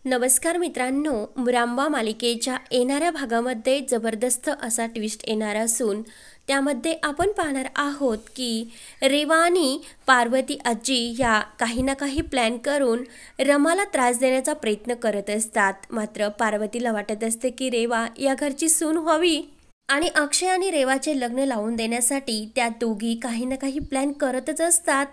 नमस्कार मित्रांनो, मुरांबा मालिकेच्या येणाऱ्या भागामध्ये जबरदस्त असा ट्विस्ट येणार असून त्यामध्ये आपण पाहणार आहोत की रेवा आणि पार्वती आजी या काही ना काही प्लॅन करून रमाला त्रास देण्याचा प्रयत्न करत असतात. मात्र पार्वतीला वाटत असते की रेवा या घरची सून व्हावी आणि अक्षय आणि रेवाचे लग्न लावून देण्यासाठी त्या दोघी काही ना काही प्लॅन करतच असतात.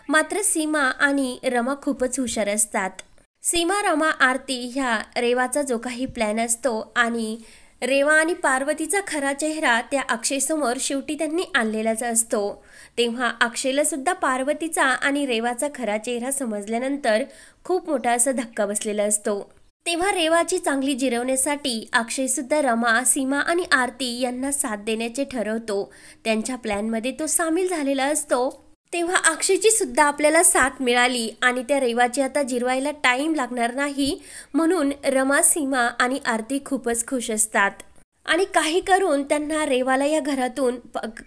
मात्र सीमा आणि रमा खूपच हुशार असतात. सीमा, रमा, आरती ह्या रेवाचा जो काही प्लॅन असतो आणि रेवा आणि पार्वतीचा खरा चेहरा त्या अक्षयसमोर शेवटी त्यांनी आणलेलाच असतो. तेव्हा अक्षयला सुद्धा पार्वतीचा आणि रेवाचा खरा चेहरा समजल्यानंतर खूप मोठा असा धक्का बसलेला असतो. तेव्हा रेवाची चांगली जिरवण्यासाठी अक्षय सुद्धा रमा, सीमा आणि आरती यांना साथ देण्याचे ठरवतो. त्यांच्या प्लॅनमध्ये तो सामील झालेला असतो. तेव्हा अक्षयची सुद्धा आपल्याला साथ मिळाली आणि त्या रेवाची आता जिरवायला टाइम लागणार नाही म्हणून रमा, सीमा आणि आरती खूपच खुश असतात आणि काही करून त्यांना रेवाला या घरातून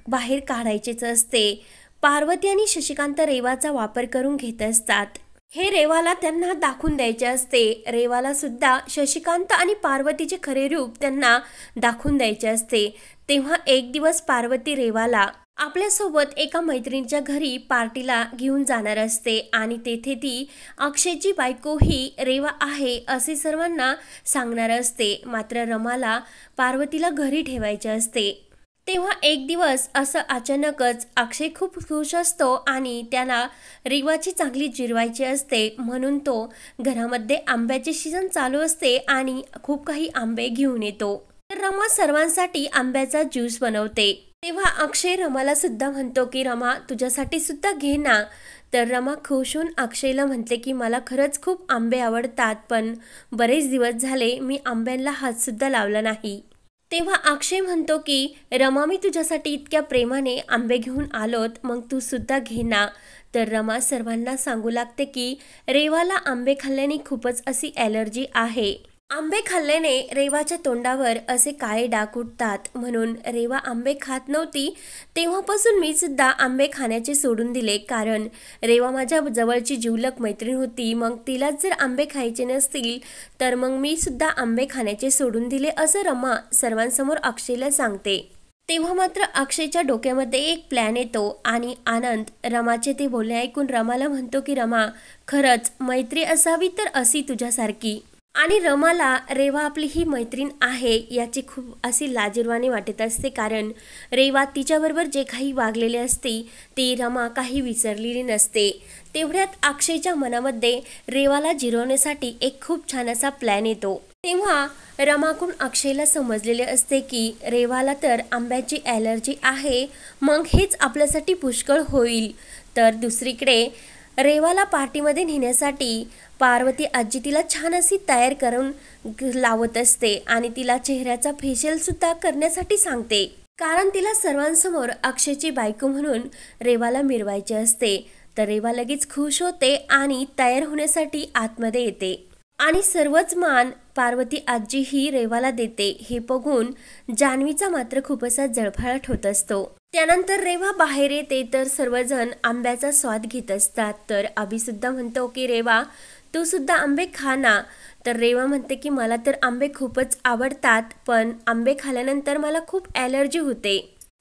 बाहेर काढायचेच असते. पार्वती आणि शशिकांत रेवाचा वापर करून घेत असतात. हे रेवाला त्यांना दाखवून द्यायचे असते. रेवाला सुद्धा शशिकांत आणि पार्वतीचे खरे रूप त्यांना दाखवून द्यायचे असते. तेव्हा एक दिवस पार्वती रेवाला आपल्यासोबत एका मैत्रिणीच्या घरी पार्टीला घेऊन जाणार असते आणि तेथे ती अक्षयची बायको ही रेवा आहे असे सर्वांना सांगणार असते. मात्र रमाला पार्वतीला घरी ठेवायचे असते. तेव्हा एक दिवस असं अचानकच अक्षय खूप खुश असतो आणि त्याला रेवाची चांगली जिरवायची असते म्हणून तो घरामध्ये आंब्याचे सीझन चालू असते आणि खूप काही आंबे घेऊन येतो. तर रमा सर्वांसाठी आंब्याचा ज्यूस बनवते. तेव्हा अक्षय रमाला सुद्धा म्हणतो की रमा, तुझ्यासाठी सुद्धा घे ना. तर रमा खुश होऊन अक्षयला म्हणते की मला खरंच खूप आंबे आवडतात, पण बरेच दिवस झाले मी आंब्यांना हात सुद्धा लावला नाही. तेव्हा अक्षय म्हणतो की रमा, मी तुझ्यासाठी इतक्या प्रेमाने आंबे घेऊन आलोत, मग तू सुद्धा घे ना. तर रमा सर्वांना सांगू लागते की रेवाला आंबे खाल्ल्याने खूपच अशी ॲलर्जी आहे. आंबे खाल्ल्याने रेवाच्या तोंडावर असे काळे डाग उठतात म्हणून रेवा आंबे खात नव्हती. तेव्हापासून मी सुद्धा आंबे खाण्याचे सोडून दिले, कारण रेवा माझ्या जवळची जिवलग मैत्रीण होती. मग तिलाच जर आंबे खायचे नसतील तर मग मी सुद्धा आंबे खाण्याचे सोडून दिले, असं रमा सर्वांसमोर अक्षयला सांगते. तेव्हा मात्र अक्षयच्या डोक्यामध्ये एक प्लॅन येतो आणि आनंद रमाचे ते बोलणे ऐकून रमाला म्हणतो की रमा, खरंच मैत्री असावी तर अशी तुझ्यासारखी. आणि रमाला रेवा आपली ही मैत्रीण आहे याची खूप अशी लाजिरवाणी वाटत असते, कारण रेवा तिच्याबरोबर जे काही वागलेले असते ते रमा काही विसरलेली नसते. तेवढ्यात अक्षयच्या मनामध्ये रेवाला जिरवण्यासाठी एक खूप छान असा प्लॅन येतो. तेव्हा रमाकडून अक्षयला समजलेले असते की रेवाला तर आंब्याची ॲलर्जी आहे, मग हेच आपल्यासाठी पुष्कळ होईल. तर दुसरीकडे रेवाला पार्टीमध्ये नेण्यासाठी पार्वती आजी तिला छान अशी तयार करून लावत असते आणि तिला चेहऱ्याचा फेशियल सुद्धा करण्यासाठी सांगते, कारण तिला सर्वांसमोर अक्षयची बायको म्हणून रेवाला मिरवायचे असते. तर रेवा लगेच खुश होते आणि तयार होण्यासाठी आतमध्ये येते आणि सर्वच मान पार्वती आजी ही रेवाला देते. हे बघून जान्हवीचा मात्र खूप असा जळफळाट होत असतो. त्यानंतर रेवा बाहेर येते तर सर्वजण आंब्याचा स्वाद घेत असतात. तर अभि सुद्धा म्हणतो की रेवा, तू सुद्धा आंबे खा ना. तर रेवा म्हणते की मला तर आंबे खूपच आवडतात, पण आंबे खाल्ल्यानंतर मला खूप ॲलर्जी होते.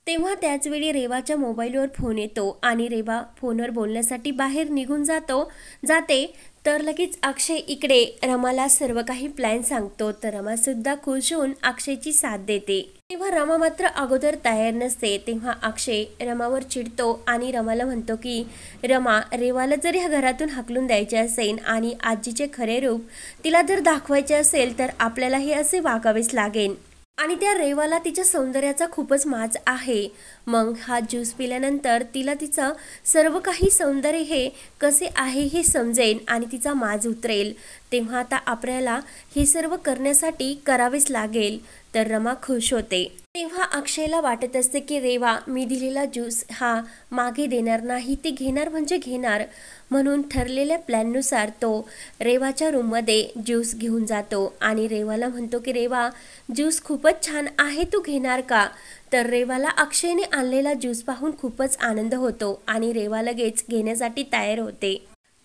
तेव्हा त्याचवेळी रेवाच्या मोबाईलवर फोन येतो आणि रेवा फोनवर बोलण्यासाठी बाहेर निघून जाते. तर लगेच अक्षय इकडे रमाला सर्व काही प्लॅन सांगतो. तर रमा सुद्धा खुश होऊन अक्षयची साथ देते. तेव्हा रमा मात्र अगोदर तयार नसते. तेव्हा अक्षय रमावर चिडतो आणि रमाला म्हणतो की रमा, रेवाला जर ह्या घरातून हाकलून द्यायचे असेल आणि आजीचे खरे रूप तिला जर दाखवायचे असेल तर आपल्याला हे असे वागावेच लागेल. आणि त्या रेवाला तिच्या सौंदर्याचा खूपच माज आहे. मग हा ज्यूस पिल्यानंतर तिला तिचं सर्व काही सौंदर्य हे कसे आहे हे समजेल आणि तिचा माज उतरेल. तेव्हा आता आपल्याला हे सर्व करण्यासाठी करावेच लागेल. तर रमा खुश होते. तेव्हा अक्षयला वाटत असते की रेवा मी दिलेला ज्यूस हा मागे देणार नाही, ते घेणार म्हणजे घेणार. म्हणून ठरलेल्या प्लॅननुसार तो रेवाच्या रूममध्ये ज्यूस घेऊन जातो आणि रेवाला म्हणतो की रेवा, ज्यूस खूपच छान आहे, तू घेणार का. तर रेवाला अक्षयने आणलेला ज्यूस पाहून खूपच आनंद होतो आणि रेवा लगेच घेण्यासाठी तयार होते.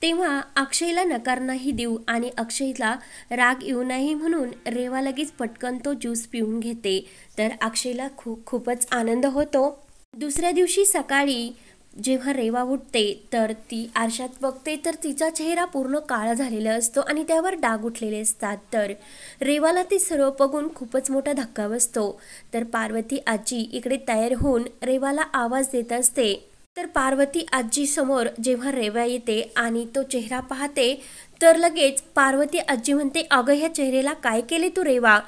तेव्हा अक्षयला नकार नाही देऊ आणि अक्षयला राग येऊ नये म्हणून रेवा लगेच पटकन तो ज्यूस पिऊन घेते। तर अक्षयला खूपच आनंद होतो। दुसऱ्या दिवशी सकाळी जेव्हा रेवा उठते तर ती आरशात बघते तर तिचा चेहरा पूर्ण काळा झालेला असतो आणि त्यावर डाग उठलेले असतात। तर रेवाला ते सर्व बघून खूपच मोठा धक्का बसतो। तर पार्वती आजी इकडे तयार होऊन रेवाला आवाज देत असते। तर पार्वती आजी समोर जेव्हा रेवा येते आणि तो चेहरा पाहते तर लगेच पार्वती आजी म्हणते, अगं ह्या चेहऱ्याला काय केले तू रेवा?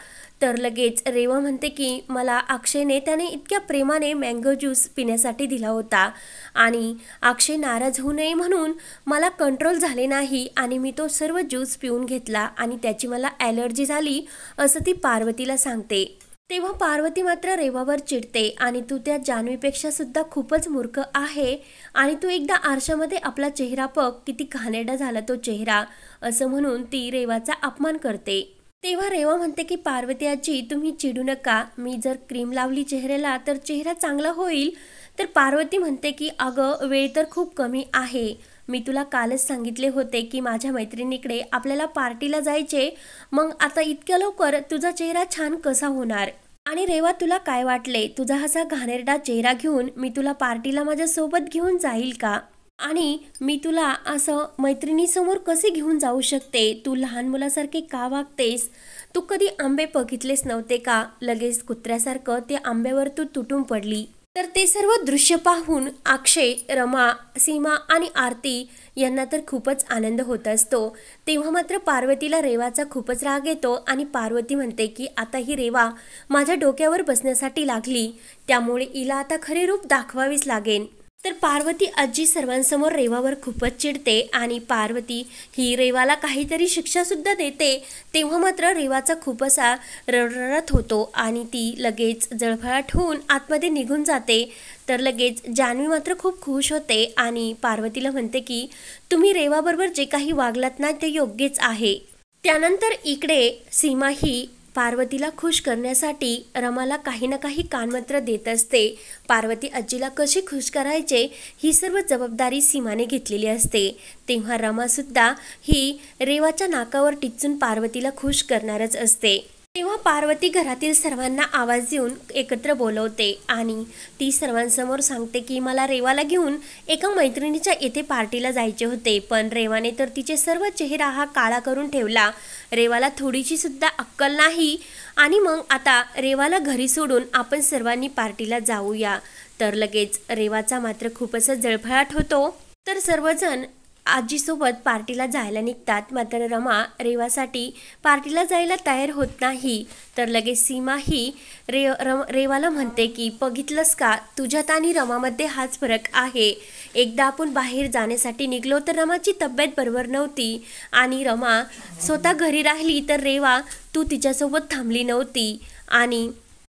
तर लगेच रेवा म्हणते की मला अक्षयने त्याने इतक्या प्रेमाने मँगो ज्यूस पिण्यासाठी दिला होता आणि अक्षय नाराज होऊ नये म्हणून मला कंट्रोल झाले नाही आणि मी तो सर्व ज्यूस पिऊन घेतला आणि त्याची मला ॲलर्जी झाली असं ती पार्वतीला सांगते। तेव्हा पार्वती मात्र रेवावर चिडते आणि तू त्या जान्हवीपेक्षा सुद्धा खूपच मूर्ख आहे आणि तू एकदा आरशामध्ये आपला चेहरा बघ, किती घाणेरडा झाला तो चेहरा असं म्हणून ती रेवाचा अपमान करते। तेव्हा रेवा म्हणते की पार्वती आजी तुम्ही चिडू नका, मी जर क्रीम लावली चेहऱ्याला तर चेहरा चांगला होईल। तर पार्वती म्हणते की अगं वेळ तर खूप कमी आहे, मी तुला कालच सांगितले होते की माझ्या मैत्रिणीकडे आपल्याला पार्टीला जायचे, मग आता इतक्या लवकर तुझा चेहरा छान कसा होणार? आणि रेवा तुला काय वाटले, तुझा असा घाणेरडा चेहरा घेऊन मी तुला पार्टीला माझ्या सोबत घेऊन जाईल का? आणि मी तुला असं मैत्रिणीसमोर कसे घेऊन जाऊ शकते? तू लहान मुलासारखे का वागतेस? तू कधी आंबे बघितलेच नव्हते का? लगेच कुत्र्यासारखं ते आंब्यावर तू तुटून पडली। तर ते सर्व दृश्य पाहून अक्षय, रमा, सीमा आणि आरती यांना तर खूपच आनंद होत असतो। तेव्हा मात्र पार्वतीला रेवाचा खूपच राग येतो आणि पार्वती म्हणते की आता ही रेवा माझ्या डोक्यावर बसण्यासाठी लागली, त्यामुळे हिला आता खरे रूप दाखवावीच लागेल। तर पार्वती आजी सर्वांसमोर रेवावर खूपच चिडते आणि पार्वती ही रेवाला काहीतरी शिक्षा सुद्धा देते। तेव्हा मात्र रेवाचा खूप असा रडरडत होतो आणि ती लगेच जळफळाट होऊन आतमध्ये निघून जाते। तर लगेच जान्हवी मात्र खूप खुश होते आणि पार्वतीला म्हणते की तुम्ही रेवाबरोबर जे काही वागलात ना ते योग्यच आहे। त्यानंतर इकडे सीमा ही पार्वतीला खुश करण्यासाठी रमाला काही ना काही कानमंत्र देत असते। पार्वती आजीला कशी खुश करायचे ही सर्व जबाबदारी सीमाने घेतलेली असते। तेव्हा रमा सुद्धा ही रेवाच्या नाकावर टिचून पार्वतीला खुश करणारच असते। तेव्हा पार्वती घरातील सर्वांना आवाज देऊन एकत्र बोलवते आणि ती सर्वांसमोर सांगते की मला रेवाला घेऊन एका मैत्रिणीच्या येथे पार्टीला जायचे होते, पण रेवाने तर तिचे सर्व चेहरा हा काळा करून ठेवला। रेवाला थोडीशी सुद्धा अक्कल नाही आणि मग आता रेवाला घरी सोडून आपण सर्वांनी पार्टीला जाऊया। तर लगेच रेवाचा मात्र खूपच जळफळाट होतो। तर सर्वजण आजीसोबत पार्टीला जायला निघतात, मात्र रमा रेवासाठी पार्टीला जायला तयार होत नाही। तर लगेच सीमा ही रेवाला म्हणते की बघितलंस का, तुझ्यात आणि रमामध्ये हाच फरक आहे। एकदा आपण बाहेर जाण्यासाठी निघलो तर रमाची तब्येत बरोबर नव्हती आणि रमा स्वतः घरी राहिली तर रेवा तू तिच्यासोबत थांबली नव्हती आणि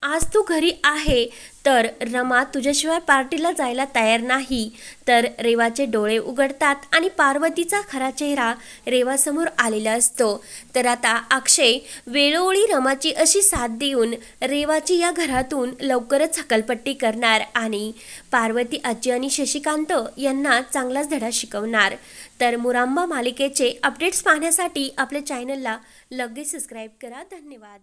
आज तू घरी आहे तर रमा तुझ्याशिवाय पार्टीला जायला तयार नाही। तर रेवाचे डोळे उघडतात आणि पार्वतीचा खरा चेहरा रेवासमोर आलेला असतो। तर आता अक्षय वेळोवेळी रमाची अशी साथ देऊन रेवाची या घरातून लवकरच हकलपट्टी करणार आणि पार्वती आजी आणि शशिकांत यांना चांगलाच धडा शिकवणार। तर मुरांबा मालिकेचे अपडेट्स पाहण्यासाठी आपल्या चॅनलला लगेच सबस्क्राईब करा। धन्यवाद।